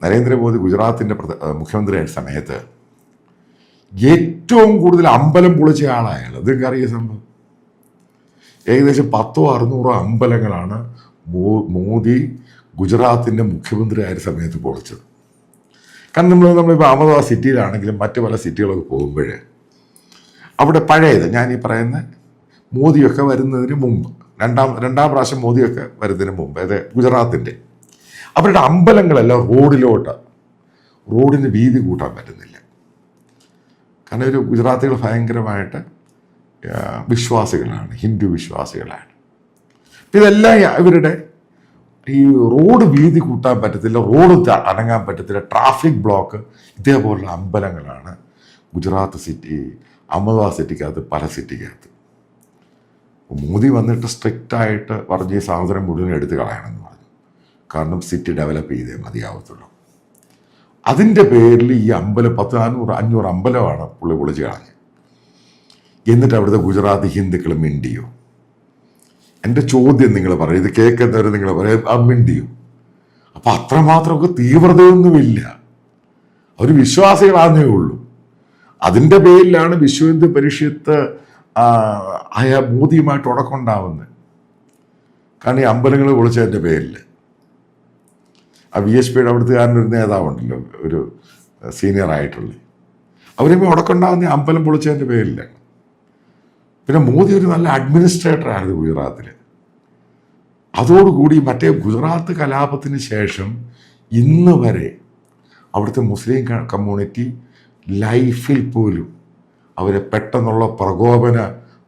നരേന്ദ്രമോദി ഗുജറാത്തിൻ്റെ മുഖ്യമന്ത്രിയായ സമയത്ത് ഏറ്റവും കൂടുതൽ അമ്പലം പൊളിച്ച ആളായാലും അതൊക്കെ അറിയ സംഭവം. ഏകദേശം 100-600 അമ്പലങ്ങളാണ് മോദി ഗുജറാത്തിൻ്റെ മുഖ്യമന്ത്രിയായ സമയത്ത് പൊളിച്ചത്. കാരണം നമ്മളിപ്പോൾ അഹമ്മദാബാദ് സിറ്റിയിലാണെങ്കിലും മറ്റു പല സിറ്റികളൊക്കെ പോകുമ്പോൾ അവിടെ പഴയത് ഞാൻ ഈ പറയുന്ന മോദിയൊക്കെ വരുന്നതിന് മുമ്പ് രണ്ടാം പ്രാവശ്യം മോദിയൊക്കെ വരുന്നതിന് മുമ്പ് അതെ ഗുജറാത്തിൻ്റെ അവരുടെ അമ്പലങ്ങളെല്ലാം റോഡിന് വീതി കൂട്ടാൻ പറ്റുന്നില്ല. കാരണം ഒരു ഗുജറാത്തികൾ ഭയങ്കരമായിട്ട് വിശ്വാസികളാണ്, ഹിന്ദു വിശ്വാസികളാണ്. ഇതെല്ലാം ഇവരുടെ ഈ റോഡ് വീതി കൂട്ടാൻ പറ്റത്തില്ല, റോഡ് അനങ്ങാൻ പറ്റത്തില്ല, ട്രാഫിക് ബ്ലോക്ക്, ഇതേപോലുള്ള അമ്പലങ്ങളാണ് ഗുജറാത്ത് സിറ്റി, അഹമ്മദാബാദ് സിറ്റിക്കകത്ത്, പല സിറ്റിക്കകത്ത്. മോദി വന്നിട്ട് സ്ട്രിക്റ്റായിട്ട് പറഞ്ഞ് ഈ സാധനം മുഴുവൻ എടുത്ത് കളയണമെന്ന് പറഞ്ഞു. കാരണം സിറ്റി ഡെവലപ്പ് ചെയ്തേ മതിയാവത്തുള്ളൂ. അതിൻ്റെ പേരിൽ ഈ അമ്പലം 400-500 അമ്പലമാണ് പുള്ളി പൊളിച്ച് കളഞ്ഞ്. എന്നിട്ട് അവിടുത്തെ ഗുജറാത്തി ഹിന്ദുക്കൾ മിണ്ടിയോ? എൻ്റെ ചോദ്യം നിങ്ങൾ പറയും, ഇത് കേൾക്കുന്നവർ നിങ്ങൾ പറയും ആ മിണ്ടിയോ? അപ്പം അത്രമാത്രമൊക്കെ തീവ്രതയൊന്നുമില്ല, അവർ വിശ്വാസികളാന്നേ ഉള്ളൂ. അതിൻ്റെ പേരിലാണ് വിശ്വ ഹിന്ദു പരിഷത്ത് മോദിയുമായിട്ട് ഉടക്കുണ്ടാവുന്നത്. കാരണം ഈ അമ്പലങ്ങൾ പൊളിച്ചതിൻ്റെ പേരിൽ ആ VSPയുടെ അവിടുത്തുകാരനൊരു നേതാവുണ്ടല്ലോ, ഒരു സീനിയർ ആയിട്ടുള്ള, അവരുമ്പോൾ ഉടക്കുണ്ടാവുന്ന അമ്പലം പൊളിച്ചതിൻ്റെ പേരിലാണ്. പിന്നെ മോദി ഒരു നല്ല അഡ്മിനിസ്ട്രേറ്ററായിരുന്നു ഗുജറാത്തിൽ. അതോടുകൂടി മറ്റേ ഗുജറാത്ത് കലാപത്തിന് ശേഷം ഇന്ന് വരെ അവിടുത്തെ മുസ്ലിം കമ്മ്യൂണിറ്റി ലൈഫിൽ പോലും അവരെ പെട്ടെന്നുള്ള പ്രകോപന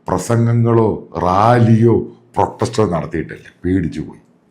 പ്രസംഗങ്ങളോ റാലിയോ പ്രൊട്ടസ്റ്റോ നടത്തിയിട്ടില്ല, പേടിച്ചു പോയി.